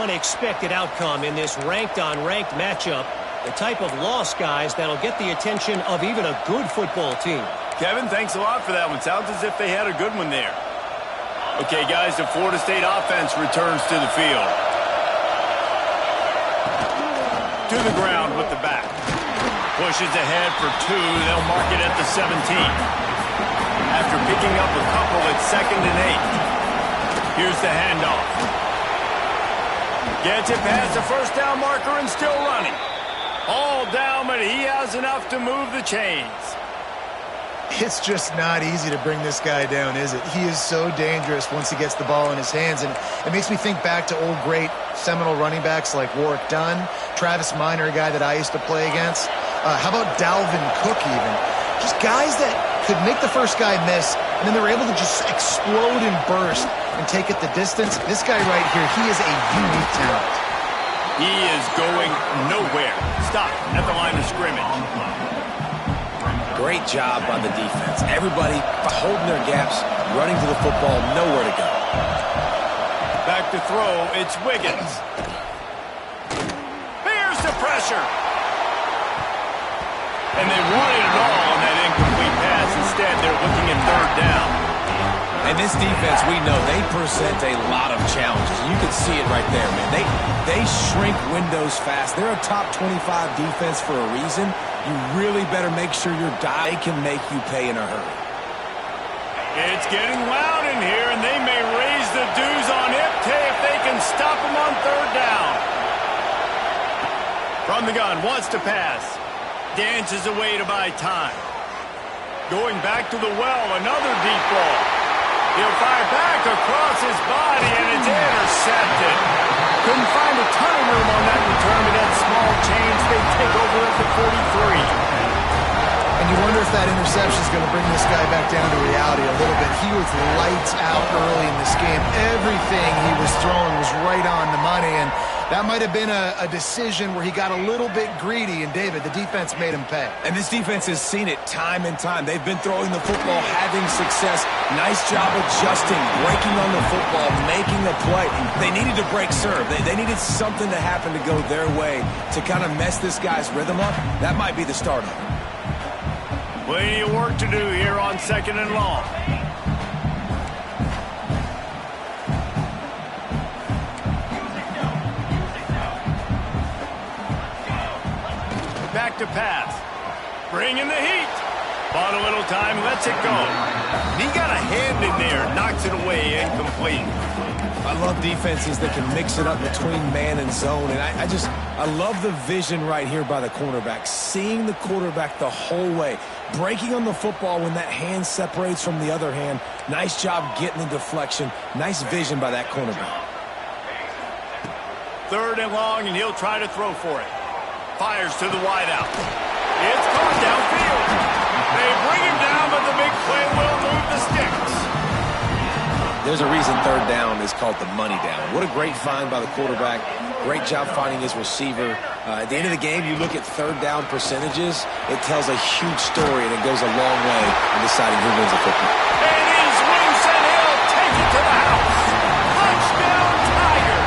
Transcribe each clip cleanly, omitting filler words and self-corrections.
unexpected outcome in this ranked-on-ranked matchup. The type of loss, guys, that'll get the attention of even a good football team. Kevin, thanks a lot for that one. Sounds as if they had a good one there. Okay, guys, the Florida State offense returns to the field. To the ground with the back. Pushes ahead for 2. They'll mark it at the 17. After picking up a couple, it's 2nd and 8. Here's the handoff. Gets it past the first down marker and still running. All down, but he has enough to move the chains. It's just not easy to bring this guy down, is it? He is so dangerous once he gets the ball in his hands, and it makes me think back to old great Seminole running backs like Warwick Dunn, Travis Minor, a guy that I used to play against. How about Dalvin Cook even? Just guys that could make the first guy miss, and then they were able to just explode and burst and take it the distance. This guy right here, he is a unique talent. He is going nowhere. Stop at the line of scrimmage. Great job by the defense. Everybody holding their gaps, running to the football, nowhere to go. Back to throw, it's Wiggins. Here's the pressure. And they wanted it all on that incomplete pass. Instead, they're looking at 3rd down. And this defense, we know, they present a lot of challenges. You can see it right there, man. They shrink windows fast. They're a top 25 defense for a reason. You really better make sure your guy can make you pay in a hurry. It's getting loud in here, and they may raise the dues on Ncca if they can stop him on 3rd down. From the gun, wants to pass. Dances away to buy time. Going back to the well, another deep ball. He'll fire back across his body, and it's intercepted. Couldn't find a ton of room on that return, but that small change, they take over at the 43. And you wonder if that interception is going to bring this guy back down to reality a little bit. He was lights out early in this game. Everything he was throwing was right on the money, and that might have been a decision where he got a little bit greedy, and David, the defense made him pay. And this defense has seen it time and time. They've been throwing the football, having success. Nice job adjusting, breaking on the football, making a play. They needed to break serve. They needed something to happen to go their way to kind of mess this guy's rhythm up. That might be the start of it. Plenty of work to do here on 2nd and long. Back to pass. Bringing the heat. Bought a little time, lets it go. He got a hand in there, knocks it away, incomplete. I love defenses that can mix it up between man and zone, and I love the vision right here by the cornerback, seeing the quarterback the whole way, breaking on the football when that hand separates from the other hand. Nice job getting the deflection. Nice vision by that cornerback. 3rd and long, and he'll try to throw for it. Fires to the wideout. It's caught downfield. They bring him down, but the big play will move the sticks. There's a reason 3rd down is called the money down. What a great find by the quarterback. Great job finding his receiver. At the end of the game, you look at 3rd down percentages. It tells a huge story, and it goes a long way in deciding who wins the football. And he's loose, and he'll take it to the house. Touchdown, Tiger.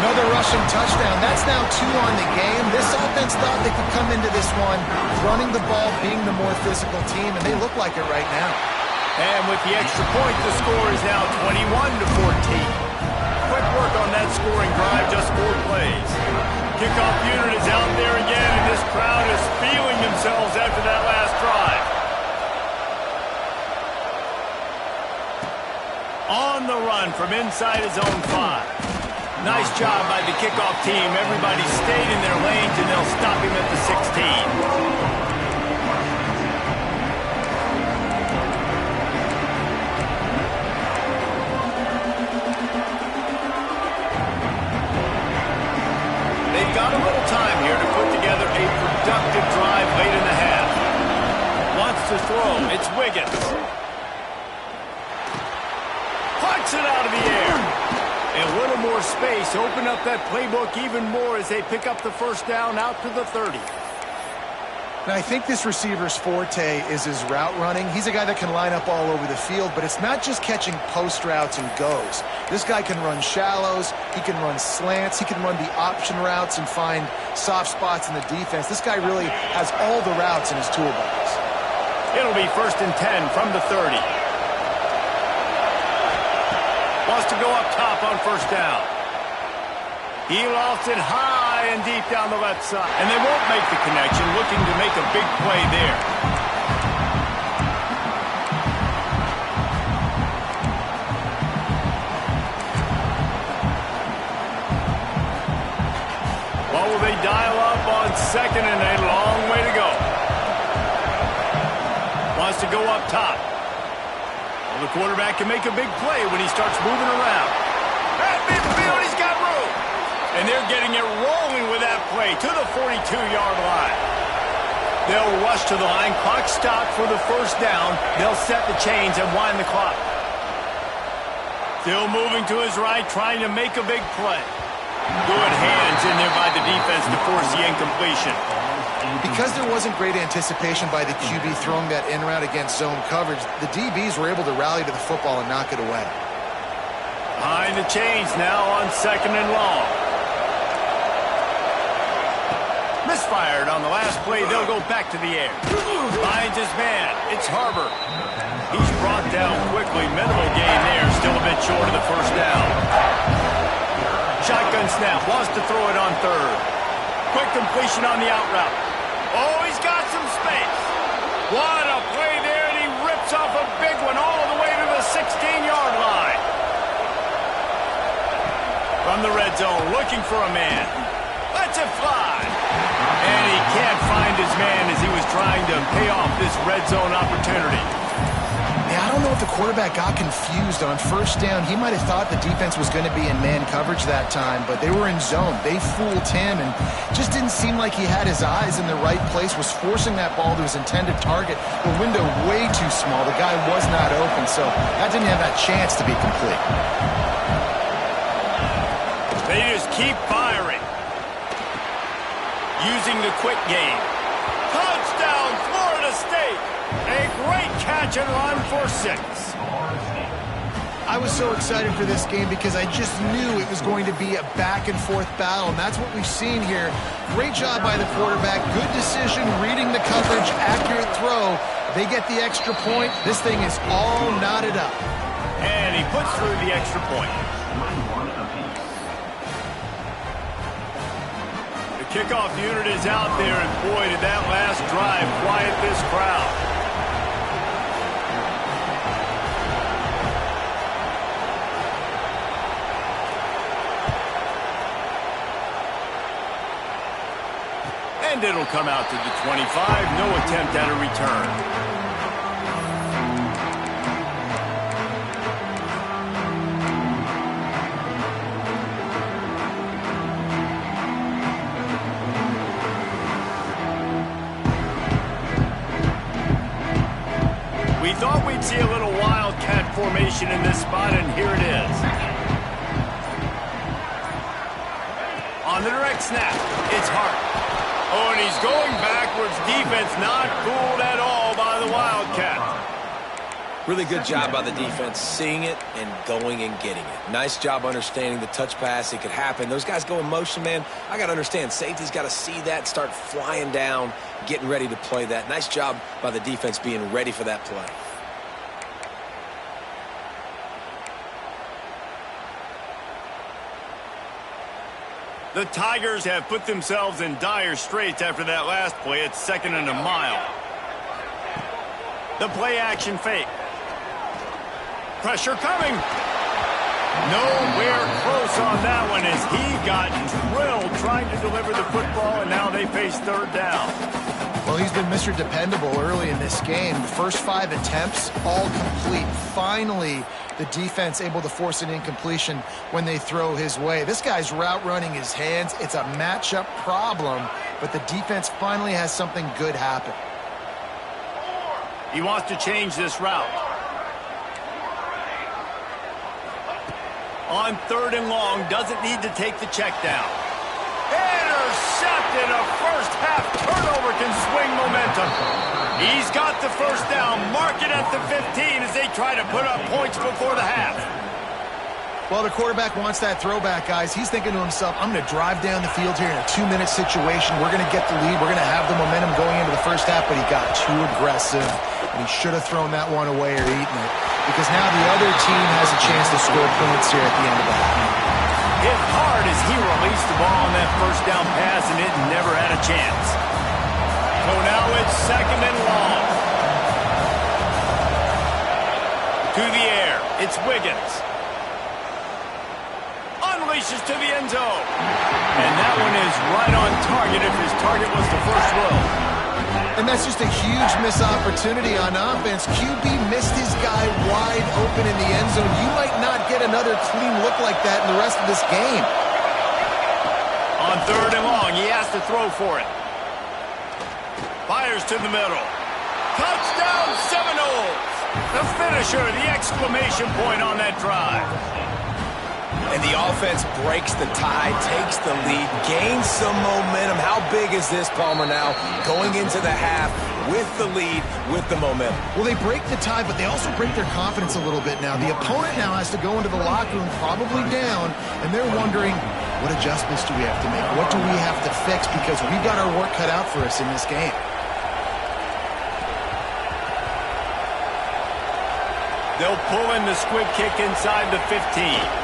Another rushing touchdown. That's now 2 on the game. This offense thought they could come into this one running the ball, being the more physical team, and they look like it right now. And with the extra point, the score is now 21-14. Quick work on that scoring drive, just 4 plays. Kickoff unit is out there again, and this crowd is feeling themselves after that last drive. On the run from inside his own 5. Nice job by the kickoff team. Everybody stayed in their lanes, and they'll stop him at the 16. Got a little time here to put together a productive drive late in the half. Wants to throw. It's Wiggins. Punts it out of the air. A little more space. Open up that playbook even more as they pick up the 1st down out to the 30. Now, I think this receiver's forte is his route running. He's a guy that can line up all over the field, but it's not just catching post routes and goes. This guy can run shallows, he can run slants, he can run the option routes and find soft spots in the defense. This guy really has all the routes in his toolbox. It'll be 1st and 10 from the 30. Wants to go up top on 1st down. He lofts it high and deep down the left side. And they won't make the connection, looking to make a big play there. What will they dial up on 2nd and a long way to go? Wants to go up top. Well, the quarterback can make a big play when he starts moving around. At midfield, he's got room. And they're getting it rolling with that play to the 42-yard line. They'll rush to the line. Clock stopped for the 1st down. They'll set the chains and wind the clock. Still moving to his right, trying to make a big play. Good hands in there by the defense to force the incompletion. Because there wasn't great anticipation by the QB throwing that in route against zone coverage, the DBs were able to rally to the football and knock it away. Behind the chains now on 2nd and long. Misfired on the last play. They'll go back to the air. Finds his man. It's Harbor. He's brought down quickly. Minimal gain there. Still a bit short of the 1st down. Shotgun snap. Wants to throw it on 3rd. Quick completion on the out route. Oh, he's got some space. What a play there, and he rips off a big one all the way to the 16-yard line. From the red zone, looking for a man. Lets it fly. And he can't find his man as he was trying to pay off this red zone opportunity. Yeah, I don't know if the quarterback got confused on 1st down. He might have thought the defense was going to be in man coverage that time, but they were in zone. They fooled him and just didn't seem like he had his eyes in the right place, was forcing that ball to his intended target. The window way too small. The guy was not open, so that didn't have that chance to be complete. They just keep firing. Using the quick game. Touchdown, Florida State. A great catch and run for 6. I was so excited for this game because I just knew it was going to be a back-and-forth battle, and that's what we've seen here. Great job by the quarterback. Good decision, reading the coverage, accurate throw. They get the extra point. This thing is all knotted up. And he puts through the extra point. The kickoff unit is out there, and boy, did that last drive quiet this crowd. And it'll come out to the 25. No attempt at a return. We thought we'd see a little wildcat formation in this spot, and here it is. On the direct snap, it's Hart. Oh, and he's going backwards. Defense not fooled at all by the Wildcat. Really good job by the defense, seeing it and going and getting it. Nice job understanding the touch pass. It could happen. Those guys go in motion, man. I got to understand. Safety's got to see that, start flying down, getting ready to play that. Nice job by the defense being ready for that play. The Tigers have put themselves in dire straits after that last play. It's 2nd and a mile. The play action fake. Pressure coming. Nowhere close on that one as he got drilled trying to deliver the football, and now they face 3rd down. Well, he's been Mr. Dependable early in this game. The first 5 attempts, all complete. Finally, the defense able to force an incompletion when they throw his way. This guy's route running his hands. It's a matchup problem, but the defense finally has something good happen. He wants to change this route. On 3rd and long, doesn't need to take the check down. Intercepted. A first half turnover can swing momentum. He's got the 1st down. Mark it at the 15 as they try to put up points before the half. Well, the quarterback wants that throwback, guys. He's thinking to himself, I'm going to drive down the field here in a 2-minute situation. We're going to get the lead. We're going to have the momentum going into the first half, but he got too aggressive, and he should have thrown that one away or eaten it, because now the other team has a chance to score points here at the end of the half. Hit hard as he released the ball on that first down pass, and it never had a chance. So now it's 2nd and long. To the air, it's Wiggins. Unleashes to the end zone. And that one is right on target if his target was the first row. And that's just a huge missed opportunity on offense. QB missed his guy wide open in the end zone. You might not get another clean look like that in the rest of this game. On 3rd and long, he has to throw for it. Fires to the middle. Touchdown Seminoles! The finisher, the exclamation point on that drive. And the offense breaks the tie, takes the lead, gains some momentum. How big is this, Palmer, now going into the half with the lead, with the momentum? Well, they break the tie, but they also break their confidence a little bit now. The opponent now has to go into the locker room probably down, and they're wondering, what adjustments do we have to make? What do we have to fix? Because we've got our work cut out for us in this game. They'll pull in the squib kick inside the 15.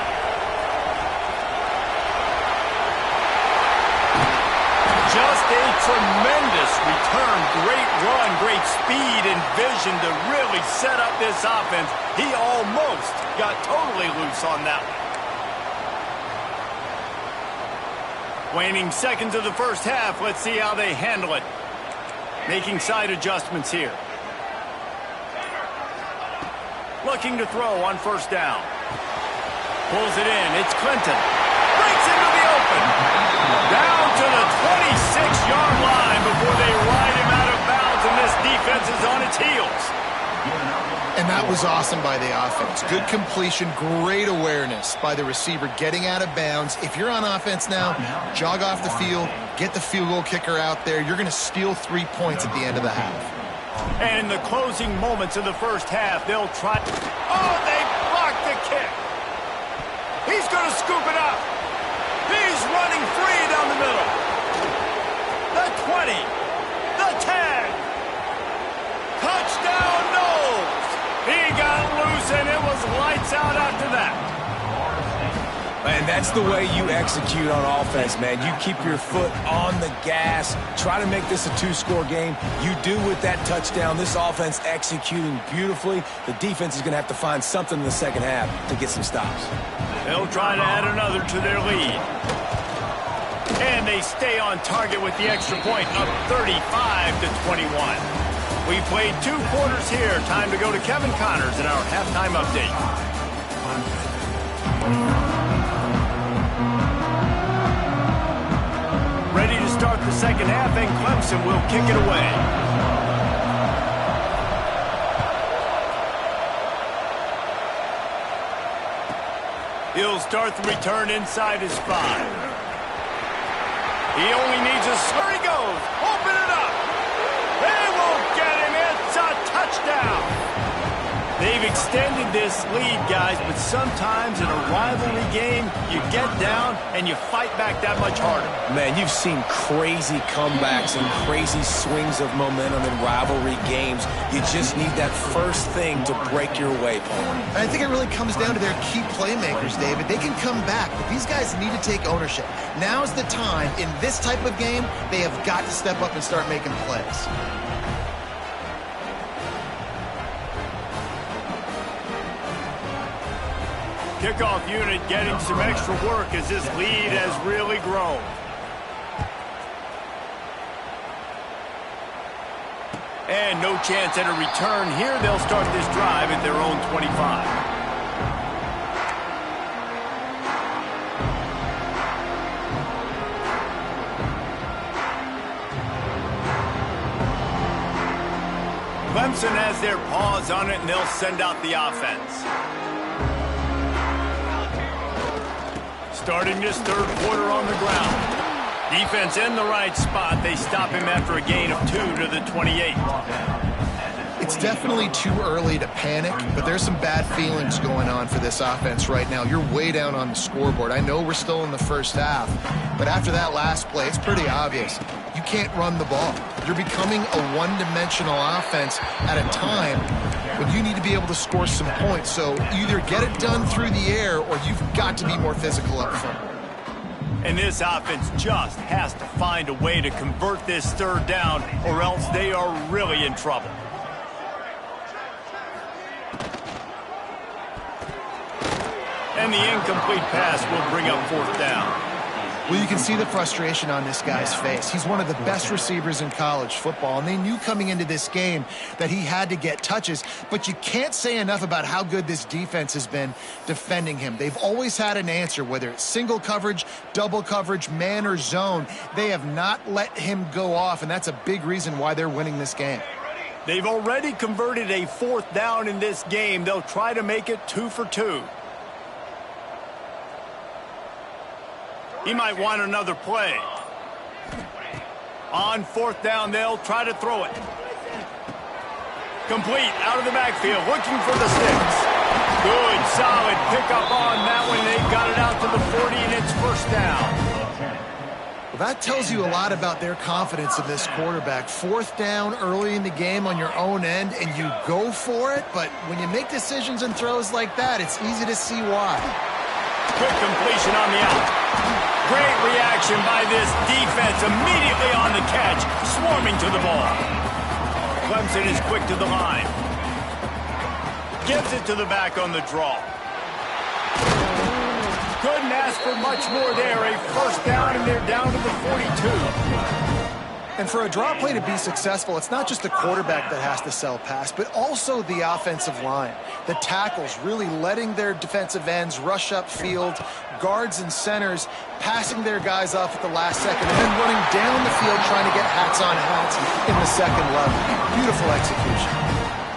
Just a tremendous return, great run, great speed and vision to really set up this offense. He almost got totally loose on that one. Waning seconds of the first half. Let's see how they handle it. Making side adjustments here. Looking to throw on 1st down. Pulls it in. It's Clinton. Breaks into the open. Down to the 26-yard line before they ride him out of bounds, and this defense is on its heels. And that was awesome by the offense. Good completion, great awareness by the receiver getting out of bounds. If you're on offense now, jog off the field, get the field goal kicker out there. You're going to steal 3 points at the end of the half. And in the closing moments of the first half, they'll try. Oh, they blocked the kick. He's going to scoop it up. He's running free down the middle. The 20. The 10. Touchdown, Knowles. He got loose, and it was lights out after that. And that's the way you execute on offense, man. You keep your foot on the gas. Try to make this a 2-score game. You do with that touchdown. This offense executing beautifully. The defense is going to have to find something in the second half to get some stops. They'll try to add another to their lead. And they stay on target with the extra point, up 35-21. We played 2 quarters here. Time to go to Kevin Connors in our halftime update. Ready to start the second half, and Clemson will kick it away. He'll start the return inside his 5. He only needs a slur. He goes. Open it up. They won't get him. It's a touchdown. They've extended this lead, guys, but sometimes in a rivalry game, you get down and you fight back that much harder. Man, you've seen crazy comebacks and crazy swings of momentum in rivalry games. You just need that first thing to break your way, Paul. And I think it really comes down to their key playmakers, David. They can come back, but these guys need to take ownership. Now's the time. In this type of game, they have got to step up and start making plays. Kickoff unit getting some extra work as this lead has really grown. And no chance at a return here. They'll start this drive at their own 25. Clemson has their paws on it, and they'll send out the offense. Starting this third quarter on the ground. Defense in the right spot. They stop him after a gain of 2 to the 28. It's definitely too early to panic, but there's some bad feelings going on for this offense right now. You're way down on the scoreboard. I know we're still in the first half, but after that last play, it's pretty obvious. You can't run the ball. You're becoming a one-dimensional offense at a time when you need to be able to score some points. So either get it done through the air or you've got to be more physical up front. And this offense just has to find a way to convert this third down, or else they are really in trouble. And the incomplete pass will bring up fourth down. Well, you can see the frustration on this guy's face. He's one of the best receivers in college football, and they knew coming into this game that he had to get touches, but you can't say enough about how good this defense has been defending him. They've always had an answer, whether it's single coverage, double coverage, man or zone. They have not let him go off, and that's a big reason why they're winning this game. They've already converted a fourth down in this game. They'll try to make it 2 for 2. He might want another play. On fourth down, they'll try to throw it. Complete, out of the backfield, looking for the sticks. Good, solid pickup on that one. They got it out to the 40, and it's first down. Well, that tells you a lot about their confidence in this quarterback. Fourth down early in the game on your own end, and you go for it, but when you make decisions and throws like that, it's easy to see why. Quick completion on the out. Great reaction by this defense, immediately on the catch, swarming to the ball. Clemson is quick to the line. Gives it to the back on the draw. Couldn't ask for much more there. A first down, and they're down to the 42. And for a draw play to be successful, it's not just the quarterback that has to sell pass, but also the offensive line. The tackles really letting their defensive ends rush upfield, guards and centers passing their guys off at the last second, and then running down the field trying to get hats on hats in the second level. Beautiful execution.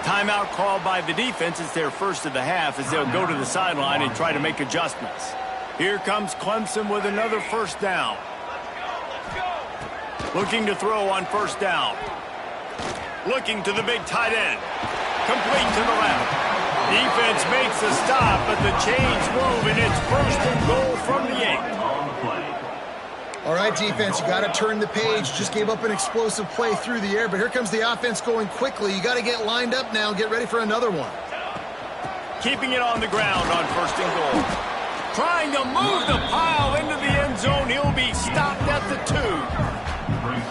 Timeout called by the defense. It's their first of the half as they'll go to the sideline and try to make adjustments. Here comes Clemson with another first down. Looking to throw on first down. Looking to the big tight end. Complete to the left. Defense makes a stop, but the chains move, and it's first and goal from the 8. All right, defense, you got to turn the page. Just gave up an explosive play through the air, but here comes the offense going quickly. You got to get lined up now and get ready for another one. Keeping it on the ground on first and goal. Trying to move the pile into the end zone. He'll be stopped at the 2.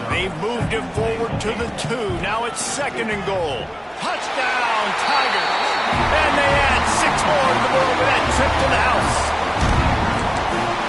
They've moved it forward to the 2. Now it's second and goal. Touchdown, Tigers. And they add 6 more to the board with that trip to the house.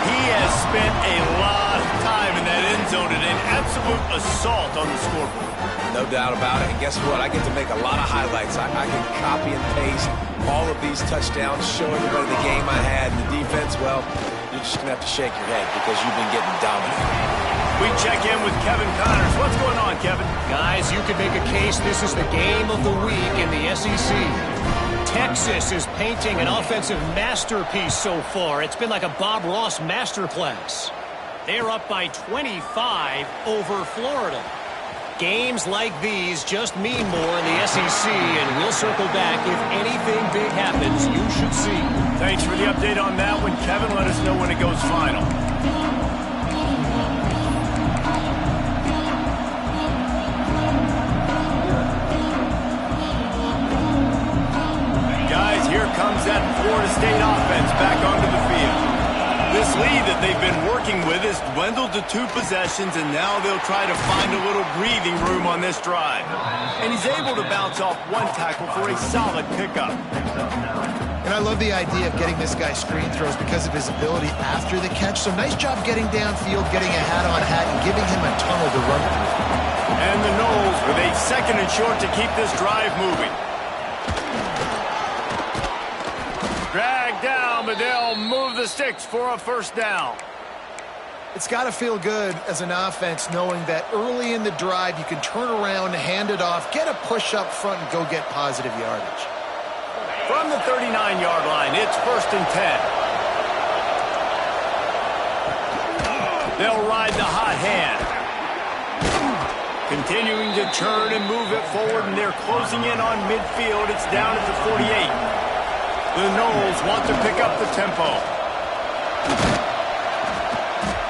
He has spent a lot of time in that end zone and an absolute assault on the scoreboard. No doubt about it. And guess what? I get to make a lot of highlights. I can copy and paste all of these touchdowns, show everybody the game I had. And the defense, well, you're just going to have to shake your head because you've been getting dominated. We check in with Kevin Connors. What's going on, Kevin? Guys, you could make a case this is the game of the week in the SEC. Texas is painting an offensive masterpiece so far. It's been like a Bob Ross masterclass. They're up by 25 over Florida. Games like these just mean more in the SEC, and we'll circle back. If anything big happens, you should see. Thanks for the update on that one, Kevin. Let us know when it goes final. Guys, here comes that Florida State offense back onto the field. This lead that they've been working with has dwindled to 2 possessions, and now they'll try to find a little breathing room on this drive. And he's able to bounce off 1 tackle for a solid pickup. And I love the idea of getting this guy screen throws because of his ability after the catch. So nice job getting downfield, getting a hat-on-hat, and giving him a tunnel to run through. And the Noles with a second and short to keep this drive moving. Dragged down, but they'll move the sticks for a first down. It's got to feel good as an offense knowing that early in the drive you can turn around, hand it off, get a push up front, and go get positive yardage. From the 39-yard line, it's first and 10. They'll ride the hot hand. Continuing to churn and move it forward, and they're closing in on midfield. It's down at the 48. The Knowles want to pick up the tempo.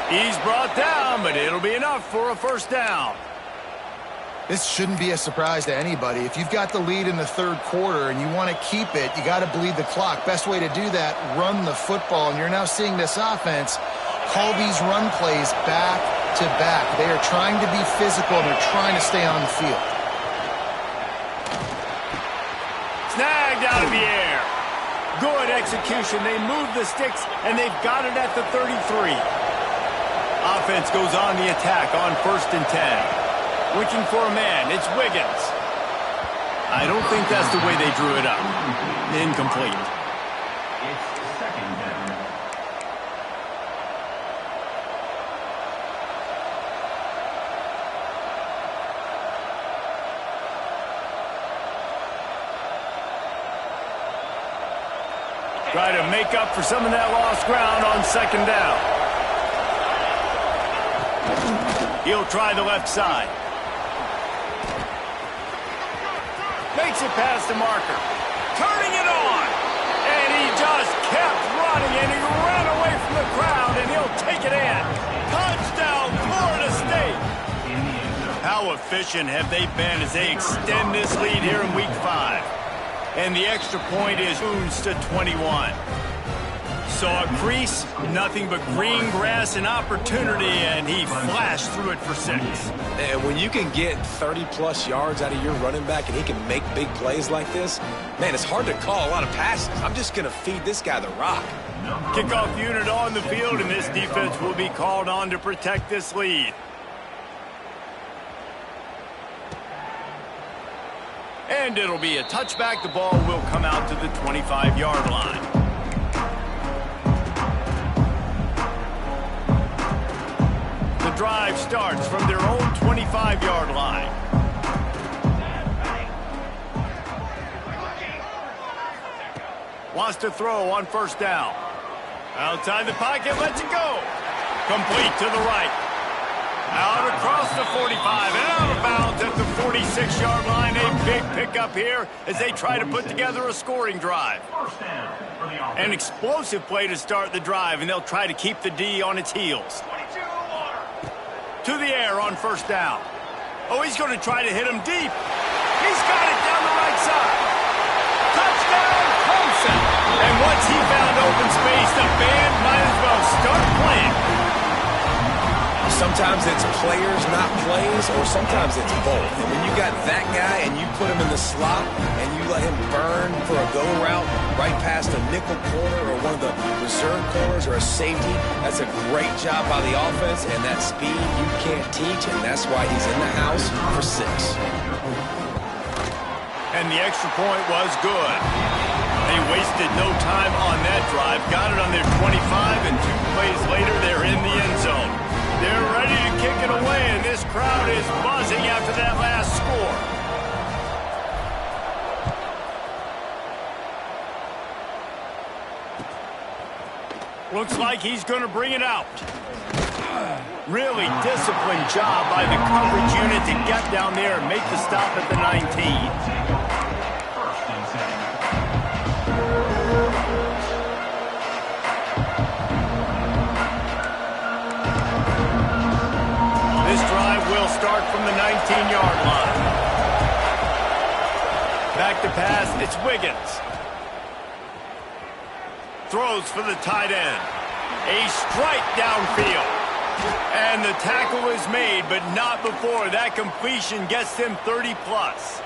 He's brought down, but it'll be enough for a first down. This shouldn't be a surprise to anybody. If you've got the lead in the third quarter and you want to keep it, you got to bleed the clock. Best way to do that, run the football. And you're now seeing this offense call these run plays back to back. They are trying to be physical, and they're trying to stay on the field. Snagged out of the air. Good execution. They move the sticks, and they've got it at the 33. Offense goes on the attack on 1st and 10. Looking for a man. It's Wiggins. I don't think that's the way they drew it up. Incomplete. It's 2nd down. Try to make up for some of that lost ground on 2nd down. He'll try the left side. Makes it past the marker. Turning it on. And he just kept running, and he ran away from the crowd, and he'll take it in. Touchdown, Florida State. How efficient have they been as they extend this lead here in Week 5? And the extra point is moves to 21. So a crease, nothing but green grass and opportunity, and he flashed through it for 6. And when you can get 30-plus yards out of your running back and he can make big plays like this, man, it's hard to call a lot of passes. I'm just going to feed this guy the rock. Kickoff unit on the field, and this defense will be called on to protect this lead. And it'll be a touchback. The ball will come out to the 25-yard line. The drive starts from their own 25-yard line. Wants to throw on 1st down. Outside the pocket, lets it go. Complete to the right. Out across the 45 and out of bounds at the 46-yard line. A big pickup here as they try to put together a scoring drive. An explosive play to start the drive, and they'll try to keep the D on its heels. To the air on 1st down. Oh, he's going to try to hit him deep. He's got it down the right side. Touchdown, Clemson. And once he found open space, the band might as well start playing. Sometimes it's players, not plays, or sometimes it's both. And when you got that guy and you put him in the slot and you let him burn for a go route right past a nickel corner or one of the reserve corners or a safety, that's a great job by the offense, and that speed you can't teach, and that's why he's in the house for 6. And the extra point was good. They wasted no time on that drive, got it on their 25, and 2 plays later they're in the end zone. They're ready to kick it away, and this crowd is buzzing after that last score. Looks like he's going to bring it out. Really disciplined job by the coverage unit to get down there and make the stop at the 19. This drive will start from the 19-yard line. Back to pass, it's Wiggins. Throws for the tight end. A strike downfield. And the tackle is made, but not before that completion gets them 30-plus.